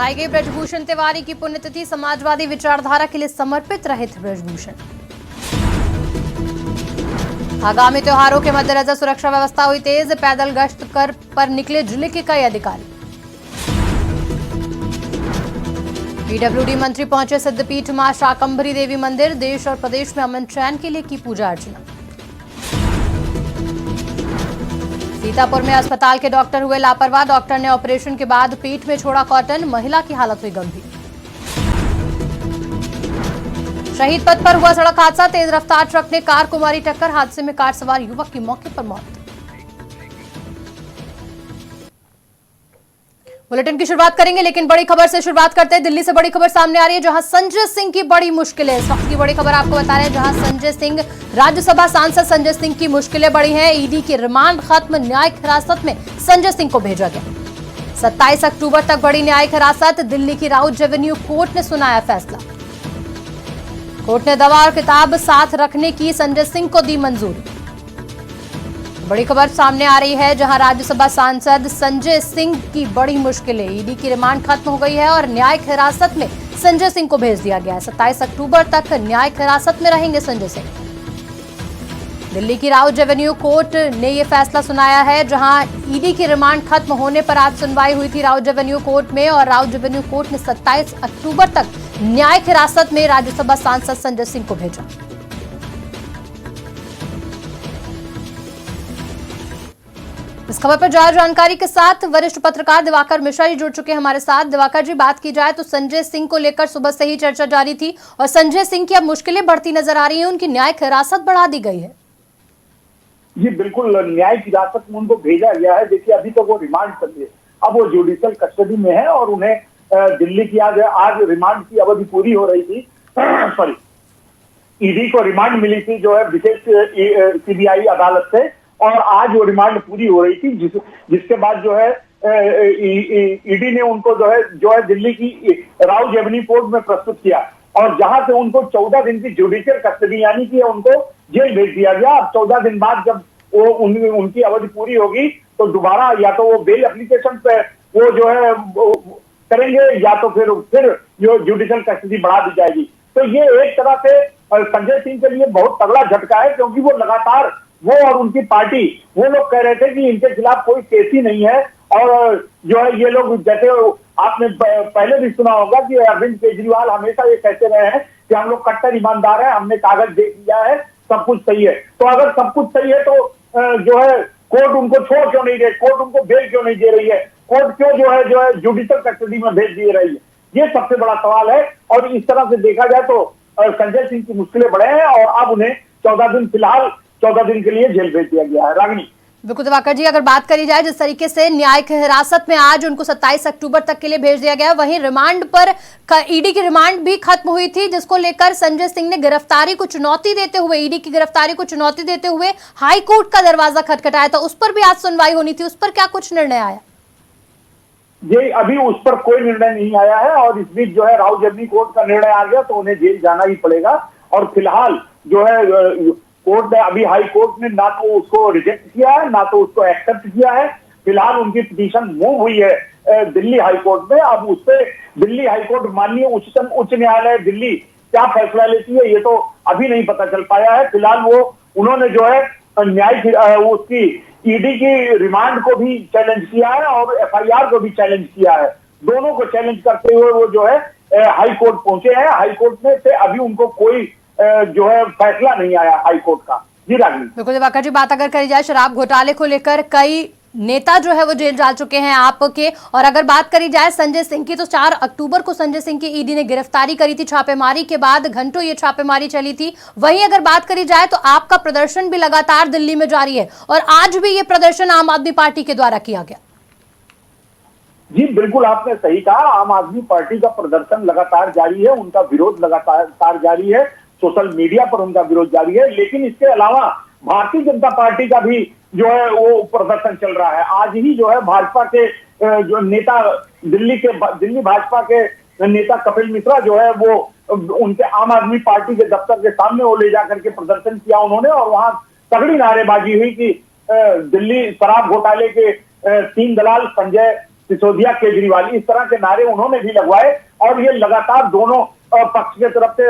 मनाई गई ब्रजभूषण तिवारी की पुण्यतिथि। समाजवादी विचारधारा के लिए समर्पित रहे थे ब्रजभूषण। आगामी त्योहारों के मद्देनजर सुरक्षा व्यवस्था हुई तेज। पैदल गश्त कर पर निकले जिले के कई अधिकारी। पीडब्ल्यूडी मंत्री पहुंचे सिद्धपीठ मां शाकंभरी देवी मंदिर। देश और प्रदेश में अमन चैन के लिए की पूजा अर्चना। सीतापुर में अस्पताल के डॉक्टर हुए लापरवाह। डॉक्टर ने ऑपरेशन के बाद पेट में छोड़ा कॉटन। महिला की हालत हुई गंभीर। शहीद पथ पर हुआ सड़क हादसा। तेज रफ्तार ट्रक ने कार को मारी टक्कर। हादसे में कार सवार युवक की मौके पर मौत। बुलेटिन की शुरुआत करेंगे, लेकिन बड़ी खबर से शुरुआत करते हैं। दिल्ली से बड़ी खबर सामने आ रही है, जहां संजय सिंह की बड़ी मुश्किलें। इस वक्त की बड़ी खबर आपको बता रहे हैं, जहां संजय सिंह, राज्यसभा सांसद संजय सिंह की मुश्किलें बढ़ी हैं। ईडी की रिमांड खत्म, न्यायिक हिरासत में संजय सिंह को भेजा गया। 27 अक्टूबर तक बढ़ी न्यायिक हिरासत। दिल्ली की राउत रेवेन्यू कोर्ट ने सुनाया फैसला। कोर्ट ने दवा और किताब साथ रखने की संजय सिंह को दी मंजूरी। बड़ी खबर सामने आ रही है, जहां राज्यसभा सांसद संजय सिंह की बड़ी मुश्किलें। ईडी की रिमांड खत्म हो गई है और न्यायिक हिरासत में संजय सिंह को भेज दिया गया है। 27 अक्टूबर तक न्यायिक हिरासत में रहेंगे संजय सिंह। दिल्ली की राउत रेवेन्यू कोर्ट ने यह फैसला सुनाया है, जहां ईडी की रिमांड खत्म होने पर आज सुनवाई हुई थी राउत रेवेन्यू कोर्ट में, और राउत रेवेन्यू कोर्ट ने 27 अक्टूबर तक न्यायिक हिरासत में राज्यसभा सांसद संजय सिंह को भेजा। इस खबर पर ज्यादा जानकारी के साथ वरिष्ठ पत्रकार दिवाकर मिश्रा जी जुड़ चुके हैं हमारे साथ। दिवाकर जी, बात की जाए तो संजय सिंह को लेकर सुबह से ही चर्चा जारी थी और संजय सिंह की अब मुश्किलें बढ़ती नजर आ रही हैं। उनकी न्यायिक हिरासत बढ़ा दी गई है। जी बिल्कुल, न्यायिक हिरासत में उनको भेजा गया है। देखिए, अभी तो वो रिमांड पर थे, अब वो जुडिशियल कस्टडी में है और उन्हें दिल्ली की आज रिमांड की अवधि पूरी हो रही थी। सॉरी, ईडी को रिमांड मिली थी जो है विशेष सीबीआई अदालत से, और आज वो रिमांड पूरी हो रही थी, जिसके बाद जो है ईडी ने उनको जो है दिल्ली की राउत रेवेन्यू कोर्ट में प्रस्तुत किया, और जहां से उनको 14 दिन की जुडिशियल कस्टडी यानी कि उनको जेल भेज दिया गया। अब 14 दिन बाद जब वो उनकी अवधि पूरी होगी तो दोबारा या तो वो बेल एप्लीकेशन पे वो जो है करेंगे, या तो फिर जो जुडिशियल कस्टडी बढ़ा दी जाएगी। तो ये एक तरह से संजय सिंह के लिए बहुत तगड़ा झटका है, क्योंकि वो लगातार, वो और उनकी पार्टी, वो लोग कह रहे थे कि इनके खिलाफ कोई केस ही नहीं है, और जो है ये लोग, जैसे आपने पहले भी सुना होगा कि अरविंद केजरीवाल हमेशा ये कहते रहे हैं कि हम लोग कट्टर ईमानदार हैं, हमने कागज देख लिया है, सब कुछ सही है। तो अगर सब कुछ सही है तो जो है कोर्ट उनको छोड़ क्यों नहीं दे, कोर्ट उनको बेल क्यों नहीं दे रही है, कोर्ट क्यों जो है जुडिशियल कस्टडी में भेज दे रही है, ये सबसे बड़ा सवाल है। और इस तरह से देखा जाए तो संजय सिंह की मुश्किलें बढ़े हैं, और अब उन्हें 14 दिन के लिए जेल भेज दिया गया है। रागिनी। बिल्कुल दिवाकर जी, अगर बात करी जाए जिस तरीके से न्यायिक हिरासत में आज उनको 27 अक्टूबर तक के लिए भेज दिया गया, वहीं रिमांड पर ईडी की रिमांड भी खत्म हुई थी, जिसको लेकर संजय सिंह ने गिरफ्तारी को चुनौती देते हुए, ईडी की गिरफ्तारी को चुनौती देते हुए हाई कोर्ट का दरवाजा खटखटाया था। उस पर भी आज सुनवाई होनी थी, उस पर क्या कुछ निर्णय आया? ये अभी उस पर कोई निर्णय नहीं आया है, और इस बीच जो है राउत रेवेन्यू कोर्ट का निर्णय आ गया तो उन्हें जेल जाना ही पड़ेगा। और फिलहाल जो है कोर्ट ने, अभी हाई कोर्ट ने ना तो उसको रिजेक्ट किया है, ना तो उसको एक्सेप्ट किया है। फिलहाल उनकी पिटीशन मूव हुई है दिल्ली हाई कोर्ट में। अब उस पर दिल्ली हाई कोर्ट, माननीय उच्चतम उच्च न्यायालय दिल्ली क्या फैसला लेती है, ये तो अभी नहीं पता चल पाया है। फिलहाल उन्होंने जो है न्यायिक उसकी ईडी की रिमांड को भी चैलेंज किया है और एफआईआर को भी चैलेंज किया है। दोनों को चैलेंज करते हुए वो जो है हाई कोर्ट पहुंचे हैं। हाई कोर्ट में से अभी उनको कोई जो है फैसला नहीं आया हाई कोर्ट का। जी रागिनी। बिल्कुल दिवाकर जी, बात अगर करी जाए शराब घोटाले को लेकर, कई नेता जो है वो जेल जा चुके हैं आपके, और अगर बात करी जाए संजय सिंह की, तो 4 अक्टूबर को संजय सिंह की ईडी ने गिरफ्तारी करी थी। छापेमारी के बाद घंटों ये छापेमारी चली थी। वहीं अगर बात करी जाए तो आपका प्रदर्शन भी लगातार दिल्ली में जारी है, और आज भी ये प्रदर्शन आम आदमी पार्टी के द्वारा किया गया। जी बिल्कुल, आपने सही कहा, आम आदमी पार्टी का प्रदर्शन लगातार जारी है, उनका विरोध लगातार जारी है, सोशल मीडिया पर उनका विरोध जारी है। लेकिन इसके अलावा भारतीय जनता पार्टी का भी जो है वो प्रदर्शन चल रहा है। आज ही जो है भाजपा के जो नेता, दिल्ली भाजपा के नेता कपिल मिश्रा जो है वो उनके आम आदमी पार्टी के दफ्तर के सामने वो ले जाकर के प्रदर्शन किया उन्होंने, और वहां तगड़ी नारेबाजी हुई कि दिल्ली शराब घोटाले के 3 दलाल संजय सिसोदिया केजरीवाल, इस तरह के नारे उन्होंने भी लगवाए और ये लगातार दोनों पक्ष के तरफ से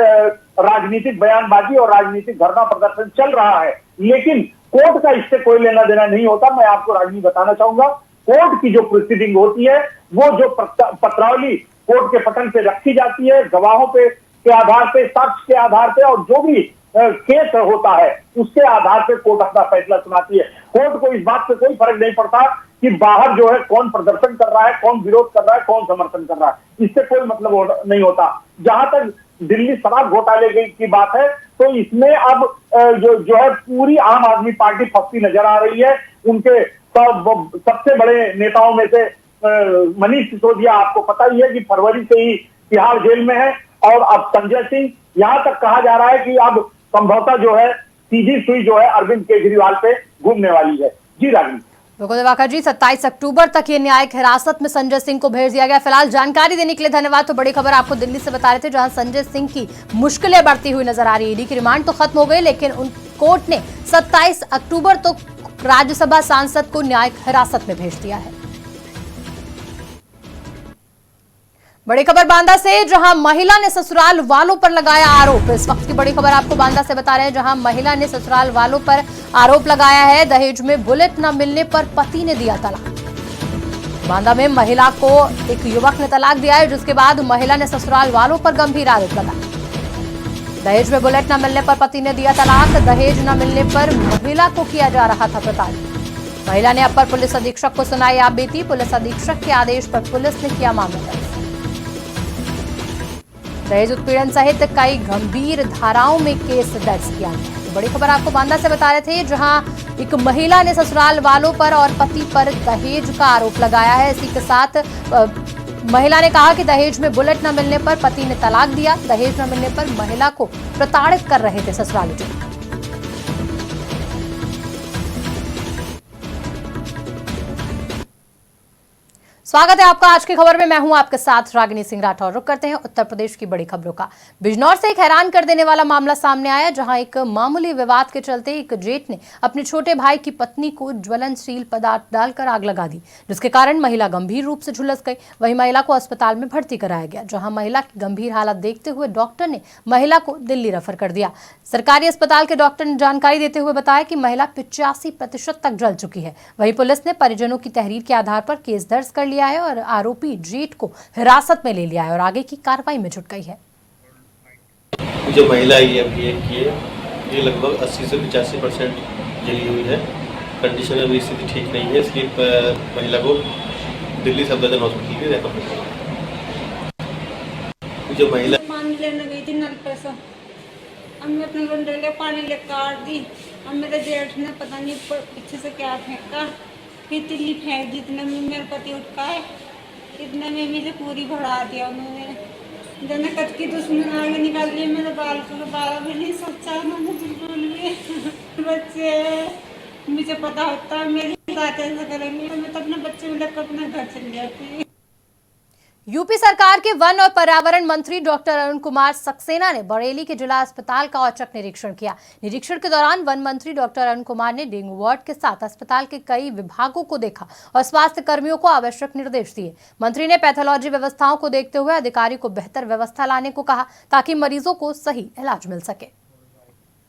राजनीतिक बयानबाजी और राजनीतिक धरना प्रदर्शन चल रहा है। लेकिन कोर्ट का इससे कोई लेना देना नहीं होता। मैं आपको राजनीति बताना चाहूंगा, कोर्ट की जो प्रोसीडिंग होती है वो जो पत्रावली कोर्ट के पटल पे रखी जाती है, गवाहों पे के आधार पे, साक्ष्य के आधार पे और जो भी केस होता है उसके आधार पे कोर्ट अपना फैसला सुनाती है। कोर्ट को इस बात से कोई फर्क नहीं पड़ता कि बाहर जो है कौन प्रदर्शन कर रहा है, कौन विरोध कर रहा है, कौन समर्थन कर रहा है, इससे कोई मतलब नहीं होता। जहां तक दिल्ली शराब घोटाले की बात है तो इसमें अब जो है पूरी आम आदमी पार्टी फंसी नजर आ रही है। उनके सबसे बड़े नेताओं में से मनीष सिसोदिया, आपको पता ही है कि फरवरी से ही तिहाड़ जेल में है और अब संजय सिंह, यहां तक कहा जा रहा है कि अब संभवतः जो है सीधी सुई जो है अरविंद केजरीवाल पे घूमने वाली है। जी राजनीति बिल्कुल दिवाकर जी, 27 अक्टूबर तक ये न्यायिक हिरासत में संजय सिंह को भेज दिया गया। फिलहाल जानकारी देने के लिए धन्यवाद। तो बड़ी खबर आपको दिल्ली से बता रहे थे, जहां संजय सिंह की मुश्किलें बढ़ती हुई नजर आ रही है। ईडी की रिमांड तो खत्म हो गई, लेकिन उन कोर्ट ने 27 अक्टूबर तक राज्यसभा सांसद को न्यायिक हिरासत में भेज दिया है। बड़ी खबर बांदा से, जहां महिला ने ससुराल वालों पर लगाया आरोप। इस वक्त की बड़ी खबर आपको बांदा से बता रहे हैं, जहां महिला ने ससुराल वालों पर आरोप लगाया है। दहेज में बुलेट न मिलने पर पति ने दिया तलाक। बांदा में महिला को एक युवक ने तलाक दिया है, जिसके बाद महिला ने ससुराल वालों पर गंभीर आरोप लगाया। दहेज में बुलेट न मिलने पर पति ने दिया तलाक। दहेज न मिलने पर महिला को किया जा रहा था प्रताड़ित। महिला ने अपर पुलिस अधीक्षक को सुनाई आप बीती। पुलिस अधीक्षक के आदेश पर पुलिस ने किया मामला दर्ज। दहेज उत्पीड़न सहित कई गंभीर धाराओं में केस दर्ज किया गया। तो बड़ी खबर आपको बांदा से बता रहे थे, जहां एक महिला ने ससुराल वालों पर और पति पर दहेज का आरोप लगाया है। इसी के साथ महिला ने कहा कि दहेज में बुलेट न मिलने पर पति ने तलाक दिया। दहेज न मिलने पर महिला को प्रताड़ित कर रहे थे ससुराली जो। स्वागत है आपका आज की खबर में। मैं हूं आपके साथ रागिनी सिंह राठौर। रुक करते हैं उत्तर प्रदेश की बड़ी खबरों का। बिजनौर से एक हैरान कर देने वाला मामला सामने आया, जहां एक मामूली विवाद के चलते एक जेठ ने अपने छोटे भाई की पत्नी को ज्वलनशील पदार्थ डालकर आग लगा दी, जिसके कारण महिला गंभीर रूप से झुलस गई। वहीं महिला को अस्पताल में भर्ती कराया गया, जहाँ महिला की गंभीर हालत देखते हुए डॉक्टर ने महिला को दिल्ली रेफर कर दिया। सरकारी अस्पताल के डॉक्टर ने जानकारी देते हुए बताया कि महिला 85% तक जल चुकी है। वहीं पुलिस ने परिजनों की तहरीर के आधार पर केस दर्ज कर लिया है और आरोपी जेठ को हिरासत में ले लिया है और आगे की कार्रवाई में जुट गई है। जो महिला आई है ये लगभग 80 से 85% जली हुई है। कंडीशन अभी स्थिति ठीक नहीं है, इसलिए महिला को दिल्ली सफदरजंग हॉस्पिटल के रेफर किया गया। जो महिला पानी लेने गई थी नल पे से, अब मैं अपने गुंडे ले पानी ले काट दी। अब मेरे जेठ ने पता नहीं पीछे से क्या फेंका, फिर तिल्ली फेंक दी। इतने में मेरे पति उठका है, इतने में मुझे पूरी भरा दिया उन्होंने। जने कट की दुश्मन आगे निकाल लिए मेरे बाल को, बाल भी नहीं सोचा उन्होंने बिल्कुल भी। बच्चे मुझे पता होता है मेरी बात ऐसा करेंगे तो मैं तो अपने बच्चे को लेकर अपने घर चली जाती। यूपी सरकार के वन और पर्यावरण मंत्री डॉक्टर अरुण कुमार सक्सेना ने बरेली के जिला अस्पताल का औचक निरीक्षण किया। निरीक्षण के दौरान वन मंत्री डॉक्टर अरुण कुमार ने डेंगू वार्ड के साथ अस्पताल के कई विभागों को देखा और स्वास्थ्य कर्मियों को आवश्यक निर्देश दिए। मंत्री ने पैथोलॉजी व्यवस्थाओं को देखते हुए अधिकारी को बेहतर व्यवस्था लाने को कहा, ताकि मरीजों को सही इलाज मिल सके।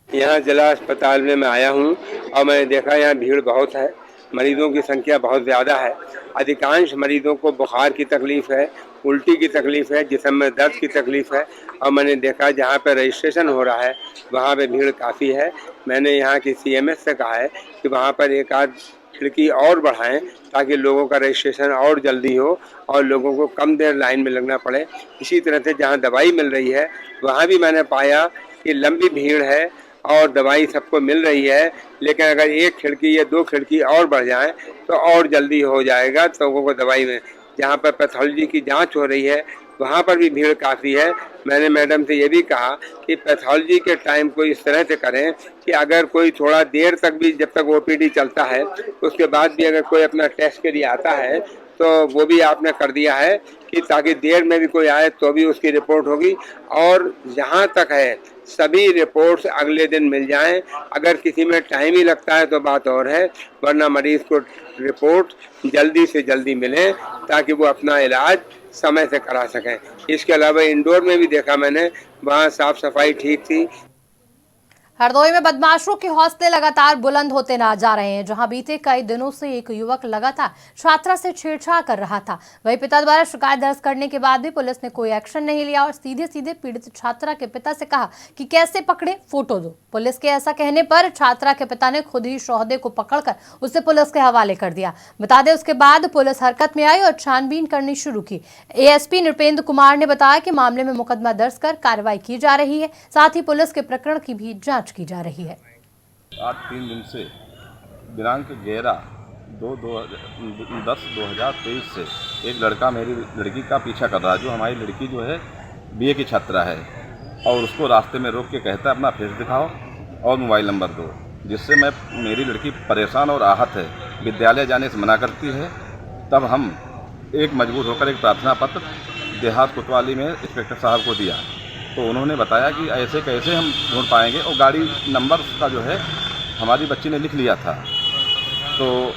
यहाँ जिला अस्पताल में मैं आया हूँ और मैंने देखा यहाँ भीड़ बहुत है, मरीजों की संख्या बहुत ज़्यादा है। अधिकांश मरीजों को बुखार की तकलीफ है, उल्टी की तकलीफ है, जिस्म में दर्द की तकलीफ है। और मैंने देखा जहाँ पे रजिस्ट्रेशन हो रहा है वहाँ पे भीड़ काफ़ी है। मैंने यहाँ की CMS से कहा है कि वहाँ पर एक आध खिड़की और बढ़ाएं, ताकि लोगों का रजिस्ट्रेशन और जल्दी हो और लोगों को कम देर लाइन में लगना पड़े। इसी तरह से जहाँ दवाई मिल रही है वहाँ भी मैंने पाया कि लंबी भीड़ है और दवाई सबको मिल रही है, लेकिन अगर एक खिड़की या 2 खिड़की और बढ़ जाए तो और जल्दी हो जाएगा लोगों को दवाई में। जहाँ पर पैथोलॉजी की जांच हो रही है वहाँ पर भी भीड़ काफ़ी है। मैंने मैडम से ये भी कहा कि पैथोलॉजी के टाइम को इस तरह से करें कि अगर कोई थोड़ा देर तक भी, जब तक OPD चलता है उसके बाद भी अगर कोई अपना टेस्ट के लिए आता है तो वो भी आपने कर दिया है कि ताकि देर में भी कोई आए तो भी उसकी रिपोर्ट होगी। और जहाँ तक है सभी रिपोर्ट्स अगले दिन मिल जाएं। अगर किसी में टाइम ही लगता है तो बात और है, वरना मरीज को रिपोर्ट जल्दी से जल्दी मिले ताकि वो अपना इलाज समय से करा सकें। इसके अलावा इंडोर में भी देखा मैंने, वहाँ साफ सफाई ठीक थी। हरदोई में बदमाशों के हौसले लगातार बुलंद होते ना जा रहे हैं, जहां बीते कई दिनों से एक युवक लगातार छात्रा से छेड़छाड़ कर रहा था। वहीं पिता द्वारा शिकायत दर्ज करने के बाद भी पुलिस ने कोई एक्शन नहीं लिया और सीधे सीधे पीड़ित छात्रा के पिता से कहा कि कैसे पकड़े, फोटो दो। पुलिस के ऐसा कहने पर छात्रा के पिता ने खुद ही शौहदे को पकड़कर उसे पुलिस के हवाले कर दिया। बता दें, उसके बाद पुलिस हरकत में आई और छानबीन करनी शुरू की। एएसपी नृपेंद्र कुमार ने बताया कि मामले में मुकदमा दर्ज कर कार्रवाई की जा रही है, साथ ही पुलिस के प्रकरण की भी जांच की जा रही है। आज 3 दिन से दिनांक 11/10/2023 से एक लड़का मेरी लड़की का पीछा कर रहा है, जो हमारी लड़की जो है बीए की छात्रा है, और उसको रास्ते में रोक के कहता है अपना फेस दिखाओ और मोबाइल नंबर दो, जिससे मेरी लड़की परेशान और आहत है, विद्यालय जाने से मना करती है। तब हम एक मजबूर होकर एक प्रार्थना पत्र देहात कोतवाली में इंस्पेक्टर साहब को दिया, तो उन्होंने बताया कि ऐसे कैसे हम ढूंढ पाएंगे, और गाड़ी नंबर का जो है हमारी बच्ची ने लिख लिया था, तो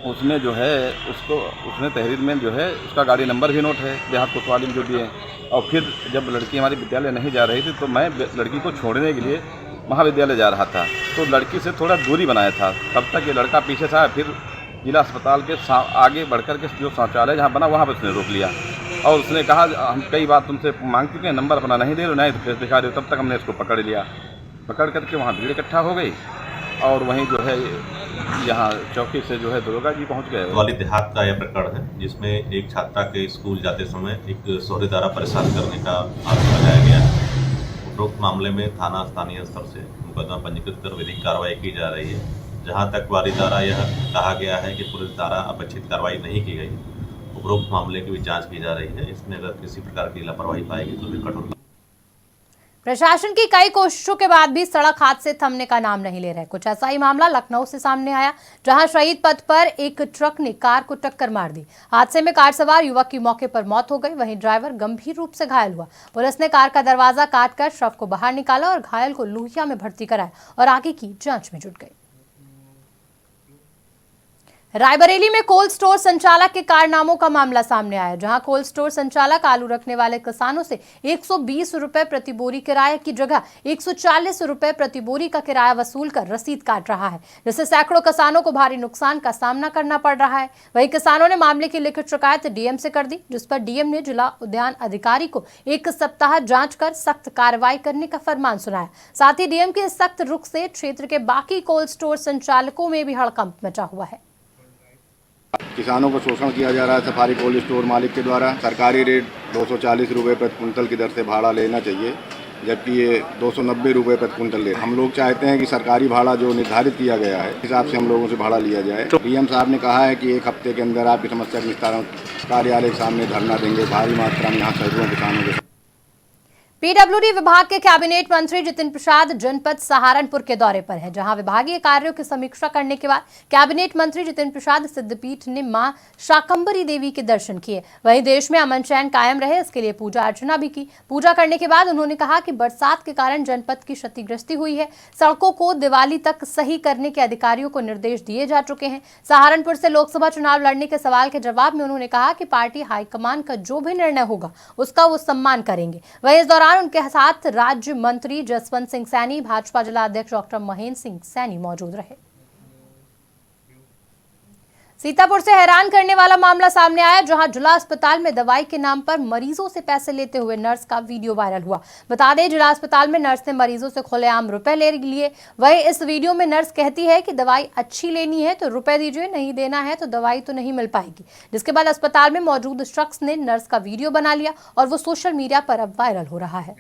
उसने जो है उसने तहरीर में जो है उसका गाड़ी नंबर भी नोट है देहात कोतवाली में जो दिए। और फिर जब लड़की हमारी विद्यालय नहीं जा रही थी तो मैं लड़की को छोड़ने के लिए महाविद्यालय जा रहा था, तो लड़की से थोड़ा दूरी बनाया था। तब तक ये लड़का पीछे से आया, फिर जिला अस्पताल के आगे बढ़कर के जो शौचालय जहाँ बना वहाँ पर उसने रोक लिया और उसने कहा हम कई बार तुमसे मांग चुके हैं, नंबर अपना नहीं दे रहे, नहीं तो फेस दिखा रहे हो। तब तक हमने इसको पकड़ लिया, पकड़ करके वहाँ भीड़ इकट्ठा हो गई और वहीं जो है यहाँ चौकी से जो है दरोगा जी पहुँच गए। कोतवाली देहात का यह प्रकरण है जिसमें एक छात्रा के स्कूल जाते समय एक सोहरे द्वारा परेशान करने का आरोप लगाया गया है। उपरोक्त मामले में थाना स्थानीय स्तर से मुकदमा पंजीकृत कर विधिक कार्रवाई की जा रही है। जहाँ तक वारी द्वारा यह कहा गया है कि पुलिस द्वारा अपेक्षित कार्रवाई नहीं की गई, उपरोक्त मामले की भी जांच की जा रही है। इसमें अगर किसी प्रकार की लापरवाही पाएगी तो भी कठोर। प्रशासन की कई कोशिशों के बाद भी सड़क हादसे थमने का नाम नहीं ले रहे। कुछ ऐसा ही मामला लखनऊ से सामने आया, जहां शहीद पथ पर एक ट्रक ने कार को टक्कर मार दी। हादसे में कार सवार युवक की मौके पर मौत हो गई, वहीं ड्राइवर गंभीर रूप से घायल हुआ। पुलिस ने कार का दरवाजा काटकर शव को बाहर निकाला और घायल को लोहिया में भर्ती कराया और आगे की जांच में जुट गई। रायबरेली में कोल्ड स्टोर संचालक के कारनामों का मामला सामने आया, जहां कोल्ड स्टोर संचालक आलू रखने वाले किसानों से 120 रुपए प्रति बोरी किराए की जगह 140 रुपए प्रति बोरी का किराया वसूल कर रसीद काट रहा है, जिससे सैकड़ों किसानों को भारी नुकसान का सामना करना पड़ रहा है। वहीं किसानों ने मामले की लिखित शिकायत डीएम से कर दी, जिस पर डीएम ने जिला उद्यान अधिकारी को 1 सप्ताह जांच कर सख्त कार्रवाई करने का फरमान सुनाया। साथ ही डीएम के सख्त रुख से क्षेत्र के बाकी कोल्ड स्टोर संचालकों में भी हड़कंप मचा हुआ है। किसानों को शोषण किया जा रहा है सफारी कोल्ड स्टोर मालिक के द्वारा। सरकारी रेट 240 रुपये प्रति कुंटल की दर से भाड़ा लेना चाहिए, जबकि ये 290 रुपये प्रति कुंटल ले। हम लोग चाहते हैं कि सरकारी भाड़ा जो निर्धारित किया गया है हिसाब से हम लोगों से भाड़ा लिया जाए। डीएम साहब ने कहा है कि 1 हफ्ते के अंदर आपकी समस्या के निस्तारण कार्यालय के सामने धरना देंगे। भारी मात्रा में यहाँ सैकड़ों किसानों के। पीडब्ल्यूडी विभाग के कैबिनेट मंत्री जितिन प्रसाद जनपद सहारनपुर के दौरे पर हैं, जहां विभागीय कार्यों की समीक्षा करने के बाद कैबिनेट मंत्री जितिन प्रसाद सिद्धपीठ ने मां शाकंभरी देवी के दर्शन किए। वहीं देश में अमन चैन कायम रहे, इसके लिए पूजा अर्चना भी की। पूजा करने के बाद उन्होंने कहा कि बरसात के कारण जनपद की क्षतिग्रस्ती हुई है, सड़कों को दिवाली तक सही करने के अधिकारियों को निर्देश दिए जा चुके हैं। सहारनपुर से लोकसभा चुनाव लड़ने के सवाल के जवाब में उन्होंने कहा कि पार्टी हाईकमान का जो भी निर्णय होगा उसका वो सम्मान करेंगे। वहीं इस दौरान उनके साथ राज्य मंत्री जसवंत सिंह सैनी, भाजपा जिला अध्यक्ष डॉक्टर महेंद्र सिंह सैनी मौजूद रहे। सीतापुर से हैरान करने वाला मामला सामने आया, जहां जिला अस्पताल में दवाई के नाम पर मरीजों से पैसे लेते हुए नर्स का वीडियो वायरल हुआ। बता दें, जिला अस्पताल में नर्स ने मरीजों से खुलेआम रुपए ले लिए। वहीं इस वीडियो में नर्स कहती है कि दवाई अच्छी लेनी है तो रुपए दीजिए, नहीं देना है तो दवाई तो नहीं मिल पाएगी। जिसके बाद अस्पताल में मौजूद शख्स ने नर्स का वीडियो बना लिया और वो सोशल मीडिया पर अब वायरल हो रहा है।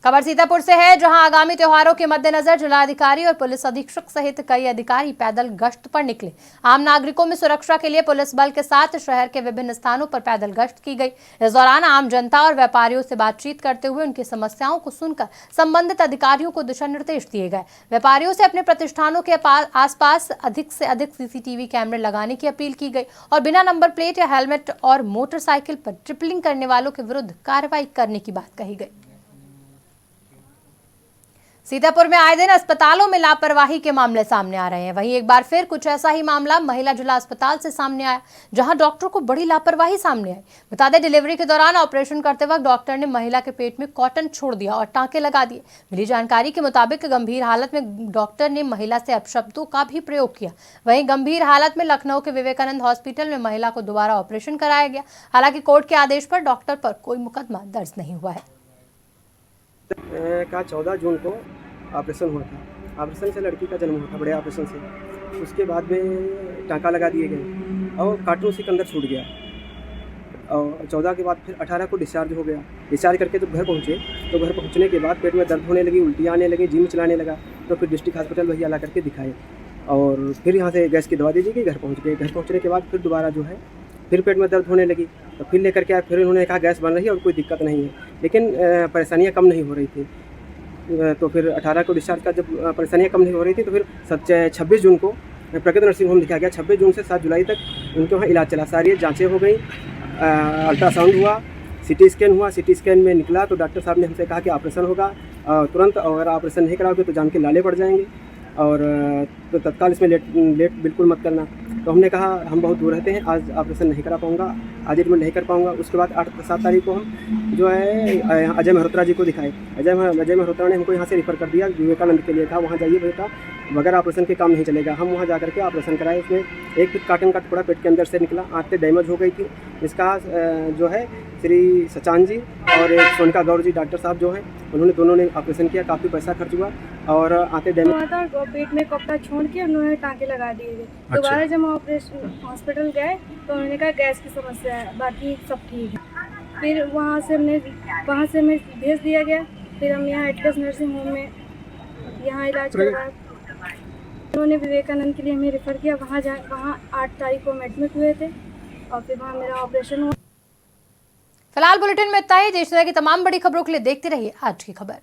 खबर सीतापुर से है, जहां आगामी त्योहारों के मद्देनजर जिलाधिकारी और पुलिस अधीक्षक सहित कई अधिकारी पैदल गश्त पर निकले। आम नागरिकों में सुरक्षा के लिए पुलिस बल के साथ शहर के विभिन्न स्थानों पर पैदल गश्त की गई। इस दौरान आम जनता और व्यापारियों से बातचीत करते हुए उनकी समस्याओं को सुनकर संबंधित अधिकारियों को दिशा निर्देश दिए गए। व्यापारियों से अपने प्रतिष्ठानों के आसपास अधिक से अधिक सीसीटीवी कैमरे लगाने की अपील की गई और बिना नंबर प्लेट या हेलमेट और मोटरसाइकिल पर ट्रिपलिंग करने वालों के विरुद्ध कार्रवाई करने की बात कही गई। सीतापुर में आए दिन अस्पतालों में लापरवाही के मामले सामने आ रहे हैं। वहीं एक बार फिर कुछ ऐसा ही मामला महिला जिला अस्पताल से सामने आया, जहां डॉक्टर को बड़ी लापरवाही सामने आई। बता दें, डिलीवरी के दौरान ऑपरेशन करते वक्त डॉक्टर ने महिला के पेट में कॉटन छोड़ दिया और टांके लगा दिए। मिली जानकारी के मुताबिक गंभीर हालत में डॉक्टर ने महिला से अपशब्दों का भी प्रयोग किया। वहीं गंभीर हालत में लखनऊ के विवेकानंद हॉस्पिटल में महिला को दोबारा ऑपरेशन कराया गया। हालांकि कोर्ट के आदेश पर डॉक्टर पर कोई मुकदमा दर्ज नहीं हुआ है। का 14 जून को ऑपरेशन हुआ था। ऑपरेशन से लड़की का जन्म हुआ था, बड़े ऑपरेशन से। उसके बाद में टाँका लगा दिए गए और कार्टून सिकंदर छूट गया और 14 के बाद फिर 18 को डिस्चार्ज हो गया। डिस्चार्ज करके जब घर पहुँचे तो घर पहुँचने के बाद पेट में दर्द होने लगी, उल्टियाँ आने लगी, जिम चलाने लगा। तो फिर डिस्ट्रिक्ट हॉस्पिटल भैया ला करके दिखाए और फिर यहाँ से गैस की दवा दे दी गई। घर पहुँच गए। घर पहुँचने के बाद फिर दोबारा जो है फिर पेट में दर्द होने लगी। तो फिर लेकर के आए। फिर उन्होंने कहा गैस बन रही है और कोई दिक्कत नहीं है, लेकिन परेशानियाँ कम नहीं हो रही थी। तो फिर 18 को डिस्चार्ज का जब परेशानियाँ कम नहीं हो रही थी तो फिर 26 जून को प्रगति नर्सिंग होम दिखाया गया। 26 जून से 7 जुलाई तक उनके वहाँ इलाज चला। सारी जांचें हो गई, अल्ट्रासाउंड हुआ, सीटी स्कैन हुआ। सीटी स्कैन में निकला तो डॉक्टर साहब ने हमसे कहा कि ऑपरेशन होगा तुरंत, अगर ऑपरेशन नहीं कराओगे तो जान के लाले पड़ जाएंगे और तो तत्काल इसमें लेट बिल्कुल मत करना। तो हमने कहा हम बहुत दूर रहते हैं, आज ऑपरेशन नहीं करा पाऊँगा, आज एडमिट नहीं कर पाऊँगा। उसके बाद 8-7 तारीख को हम जो है अजय मल्होत्रा जी को दिखाए। अजय मल्होत्रा ने हमको यहाँ से रिफ़र कर दिया विवेकानंद के लिए। कहा वहाँ जाइए बेटा, बगैर ऑपरेशन के काम नहीं चलेगा। हम वहाँ जा करके ऑपरेशन कराए। उसमें 1 फीट काटन का टुकड़ा पेट के अंदर से निकला, आंतें डैमेज हो गई थी। इसका जो है श्री सचान जी और एक सोनिका गौर जी डॉक्टर साहब जो हैं, उन्होंने दोनों ने ऑपरेशन किया। काफ़ी पैसा खर्च हुआ और आंतें डैमेज हुआ था। पेट में कपड़ा छोड़ के उन्होंने टाँके लगा दिए थे। दोबारा जब ऑपरेशन हॉस्पिटल गए तो उन्होंने कहा गैस की समस्या है, बाकी सब ठीक है। फिर वहाँ से हमें भेज दिया गया। फिर हम यहाँ एटलस नर्सिंग होम में यहाँ इलाज करवाया। उन्होंने विवेकानंद के लिए हमें रेफ़र किया। वहाँ 8 तारीख को हम एडमिट हुए थे और फिर वहाँ मेरा ऑपरेशन हुआ। फिलहाल बुलेटिन में इतना ही। देश दुनिया की तमाम बड़ी खबरों के लिए देखते रहिए आज की खबर।